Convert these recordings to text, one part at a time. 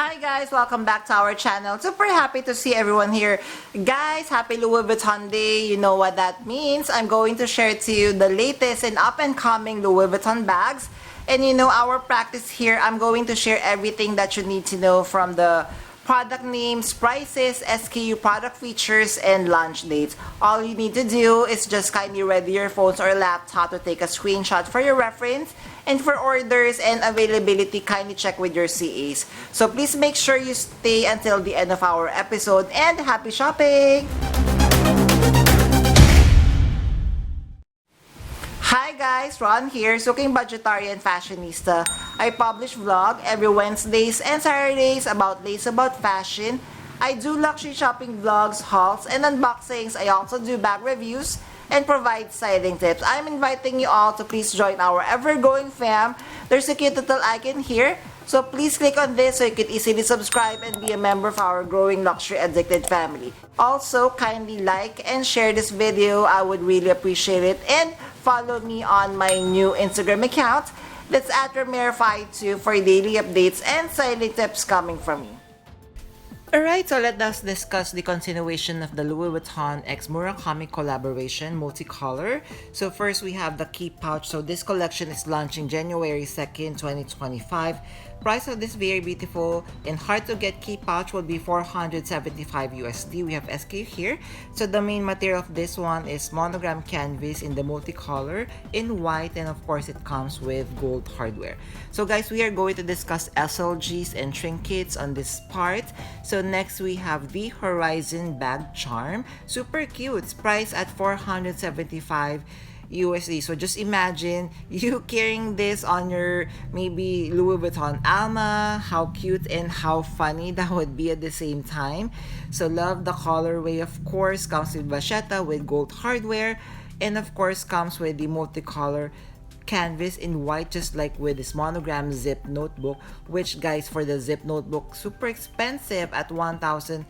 Hi guys, welcome back to our channel. Super happy to see everyone here. Guys, happy Louis Vuitton Day. You know what that means. I'm going to share to you the latest and up and coming Louis Vuitton bags. And you know our practice here, I'm going to share everything that you need to know from the product names, prices, SKU, product features, and launch dates. All you need to do is just kindly ready your phones or laptop to take a screenshot for your reference. And for orders and availability, kindly check with your CAs. So please make sure you stay until the end of our episode, and happy shopping! Hi guys, Ron here, Suking Budgetarian Fashionista. I publish vlog every Wednesdays and Saturdays about fashion. I do luxury shopping vlogs, hauls, and unboxings. I also do bag reviews and provide styling tips. I'm inviting you all to please join our ever-growing fam. There's a cute little icon here. So please click on this so you can easily subscribe and be a member of our growing luxury addicted family. Also, kindly like and share this video. I would really appreciate it. And follow me on my new Instagram account. That's at Ramerifi2 for daily updates and styling tips coming from me. Alright, so let us discuss the continuation of the Louis Vuitton x Murakami collaboration, multicolor. So first we have the key pouch. So this collection is launching January 2nd, 2025. Price of this very beautiful and hard to get key pouch will be $475 USD. We have SKU here. So the main material of this one is monogram canvas in the multicolor in white, and of course it comes with gold hardware. So guys, we are going to discuss SLGs and trinkets on this part. So next we have the Horizon bag charm. Super cute. It's priced at $475 USD. So just imagine you carrying this on your maybe Louis Vuitton Alma. How cute and how funny that would be at the same time. So love the colorway. Of course comes with vachetta with gold hardware, and of course comes with the multicolor canvas in white, just like with this monogram zip notebook, which guys, for the zip notebook, super expensive at $1,280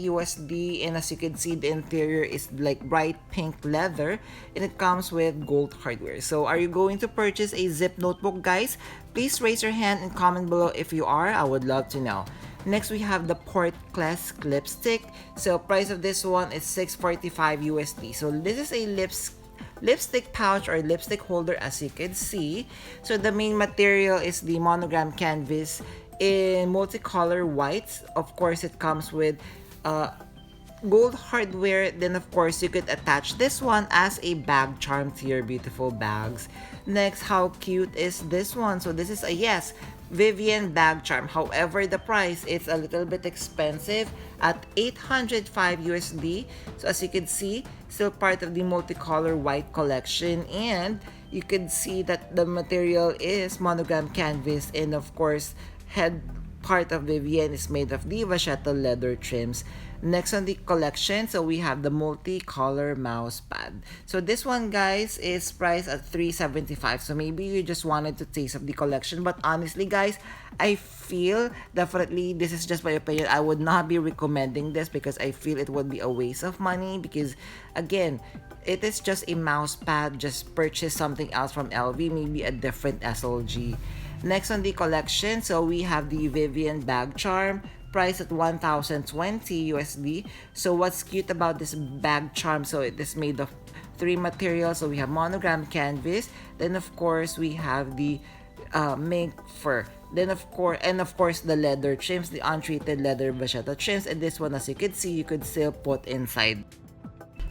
USD. And as you can see, the interior is like bright pink leather, and it comes with gold hardware. So are you going to purchase a zip notebook, guys? Please raise your hand and comment below if you are. I would love to know. Next we have the Port Classic lipstick. So price of this one is $645 USD. So this is a lipstick pouch or lipstick holder, as you can see. So the main material is the monogram canvas in multicolor whites. Of course it comes with gold hardware. Then of course you could attach this one as a bag charm to your beautiful bags. Next, how cute is this one? So this is a Vivienne bag charm. However, the price is a little bit expensive at $805 USD. So as you can see, still part of the multicolor white collection, and you can see that the material is monogram canvas, and of course head part of Vivienne is made of the vachetta leather trims. Next on the collection, so we have the multicolor mouse pad. So this one, guys, is priced at $375. So maybe you just wanted to taste of the collection, but honestly, guys, I feel definitely, this is just my opinion, I would not be recommending this because I feel it would be a waste of money, because again, it is just a mouse pad. Just purchase something else from LV, maybe a different SLG. Next on the collection, so we have the Vivienne bag charm, priced at $1,020 USD. So what's cute about this bag charm? So it is made of 3 materials. So we have monogram canvas, then of course we have the mink fur, then of course the leather trims, the untreated leather vachetta trims, and this one, as you can see, you could still put inside.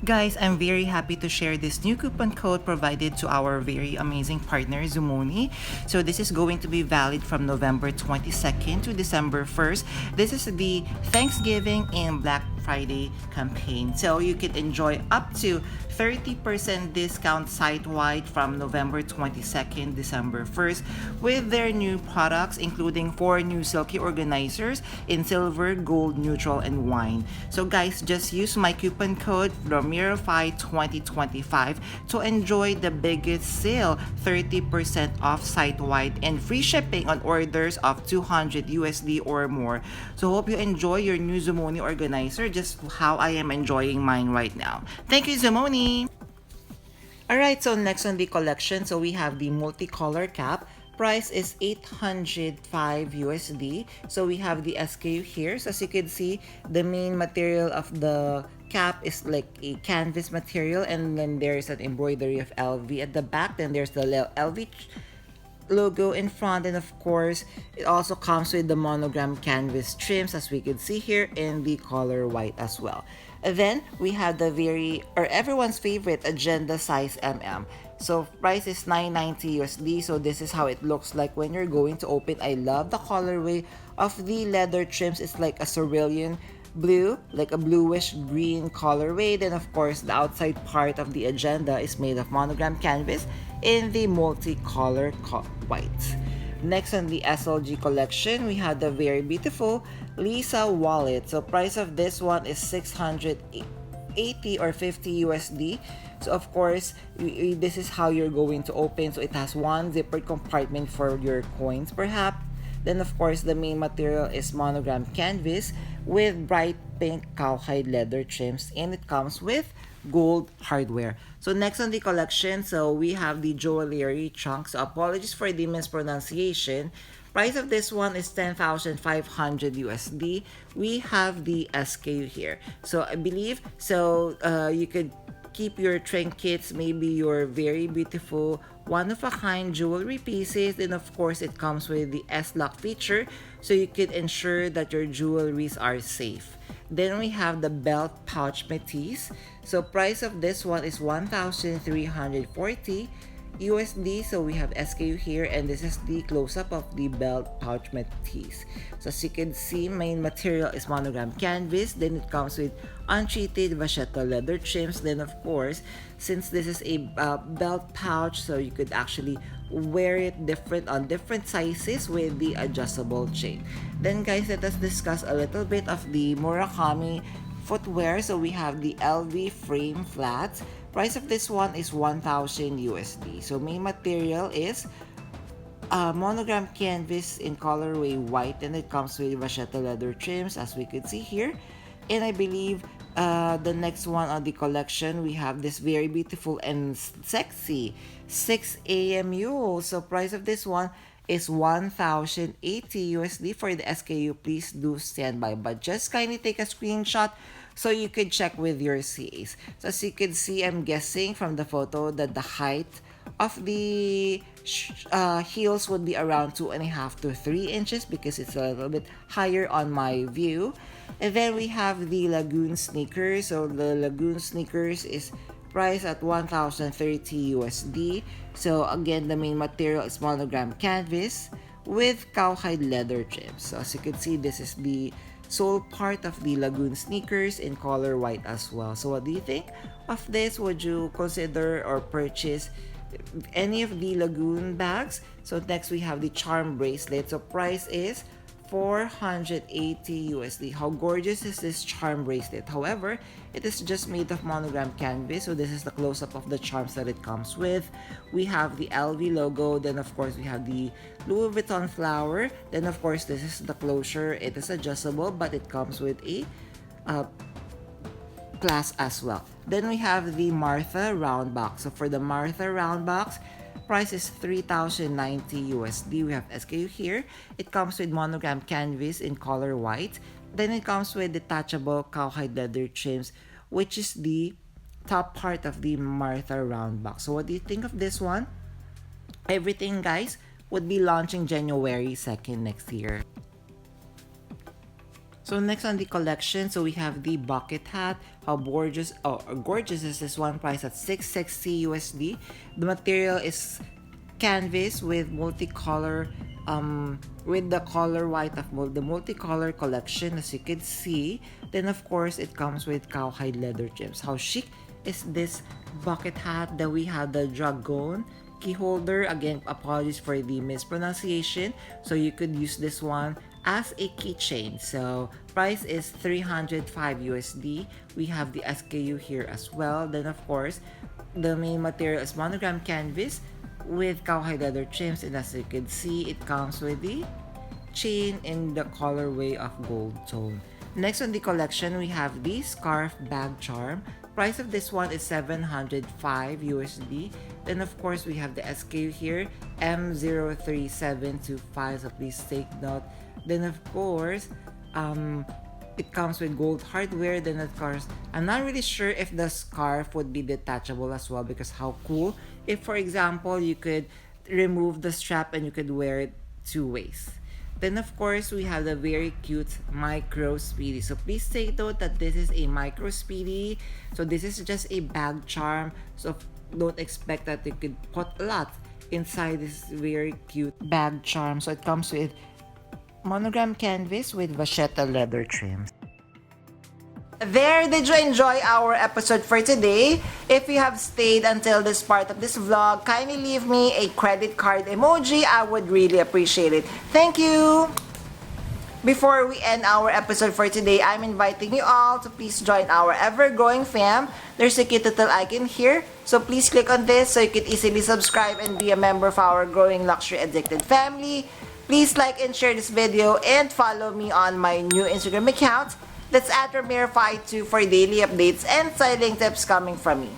Guys, I'm very happy to share this new coupon code provided to our very amazing partner, Zumoni. So this is going to be valid from November 22nd to December 1st. This is the Thanksgiving and Black Friday campaign. So you can enjoy up to 30% discount site-wide from November 22nd, December 1st with their new products, including 4 new silky organizers in silver, gold, neutral, and wine. So guys, just use my coupon code RAMIRIFI2025 to enjoy the biggest sale, 30% off site-wide and free shipping on orders of $200 USD or more. So hope you enjoy your new Zumoni organizer, just how I am enjoying mine right now. Thank you, Zumoni! Alright, so next on the collection, so we have the multicolor cap, Price is 805 USD. So we have the SKU here. So as you can see, the main material of the cap is like a canvas material, and then there's an embroidery of LV at the back. Then there's the LV logo in front, and of course it also comes with the monogram canvas trims, as we can see here, in the color white as well. And then we have the everyone's favorite agenda size MM. So price is 990 USD. So this is how it looks like when you're going to open. I love the colorway of the leather trims. It's like a cerulean blue, like a bluish green colorway. Then of course the outside part of the agenda is made of monogram canvas in the multicolor white. Next, on the SLG collection, we have the very beautiful Lisa wallet. So price of this one is 680 or 50 USD. So of course, this is how you're going to open. So it has one zippered compartment for your coins perhaps. Then of course, the main material is monogram canvas with bright pink cowhide leather trims, and it comes with gold hardware. So next on the collection, so we have the jewelry trunks. So apologies for the mispronunciation. Price of this one is 10,500 USD. We have the SKU here. So I believe you could keep your trinkets, maybe your very beautiful one-of-a-kind jewelry pieces. Then of course it comes with the S-lock feature, so you could ensure that your jewelries are safe. Then we have the belt pouch métis. So price of this one is 1,340 USD. So we have SKU here, and this is the close-up of the belt pouch métis. So as you can see, main material is monogram canvas. Then it comes with untreated vachetta leather trims. Then of course, since this is a belt pouch, so you could actually wear it on different sizes with the adjustable chain. Then guys, let us discuss a little bit of the Murakami footwear. So we have the LV frame flats. Price of this one is 1,000 USD. So main material is monogram canvas in colorway white, and it comes with vachetta leather trims, as we could see here. And I believe the next one on the collection, we have this very beautiful and sexy 6 AMU. So price of this one is 1,080 USD for the SKU. Please do stand by, but just kindly take a screenshot so you could check with your CAs. So as you can see, I'm guessing from the photo that the height of the heels would be around 2.5 to 3 inches, because it's a little bit higher on my view. And then we have the Lagoon sneakers. So the Lagoon sneakers is priced at 1,030 USD. So again, the main material is monogram canvas with cowhide leather trims. So as you can see, this is the sole part of the Lagoon sneakers in color white as well. So what do you think of this? Would you consider or purchase any of the Lagoon bags? So next we have the charm bracelet. So price is 480 USD. How gorgeous is this charm bracelet? However, it is just made of monogram canvas. So this is the close-up of the charms that it comes with. We have the LV logo. Then of course we have the Louis Vuitton flower. Then of course this is the closure. It is adjustable, but it comes with a clasp as well. Then we have the Martha round box. So for the Martha round box, price is 3,090 USD. We have SKU here. It comes with monogram canvas in color white. Then it comes with detachable cowhide leather trims, which is the top part of the Martha round box. So what do you think of this one? Everything, guys, would be launching January 2nd next year. So next on the collection, so we have the bucket hat. How gorgeous is this one? Price at 660 USD. The material is canvas with multicolor, with the color white of the multicolor collection, as you can see. Then of course it comes with cowhide leather trims. How chic is this bucket hat? Then we have the dragon key holder. Again, apologies for the mispronunciation. So you could use this one as a keychain. So price is 305 USD. We have the SKU here as well. Then of course, the main material is monogram canvas with cowhide leather trims, and as you can see, it comes with the chain in the colorway of gold tone. Next on the collection, we have the scarf bag charm. price of this one is 705 USD. Then of course we have the SKU here, M03725, so please take note. Then of course, it comes with gold hardware. Then of course, I'm not really sure if the scarf would be detachable as well, because how cool if, for example, you could remove the strap and you could wear it two ways. Then of course, we have the very cute micro speedy. So please take note that this is a micro speedy. So this is just a bag charm. So don't expect that you could put a lot inside this very cute bag charm. So it comes with monogram canvas with vachetta leather trims. There, did you enjoy our episode for today? If you have stayed until this part of this vlog, kindly leave me a credit card emoji. I would really appreciate it. Thank you! Before we end our episode for today, I'm inviting you all to please join our ever-growing fam. There's a cute little icon here, so please click on this so you can easily subscribe and be a member of our growing luxury addicted family. Please like and share this video and follow me on my new Instagram account. That's at Ramir52 for daily updates and styling tips coming from me.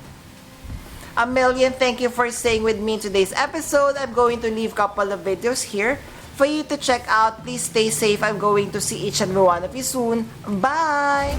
A million thank you for staying with me in today's episode. I'm going to leave a couple of videos here for you to check out. Please stay safe. I'm going to see each and every one of you soon. Bye!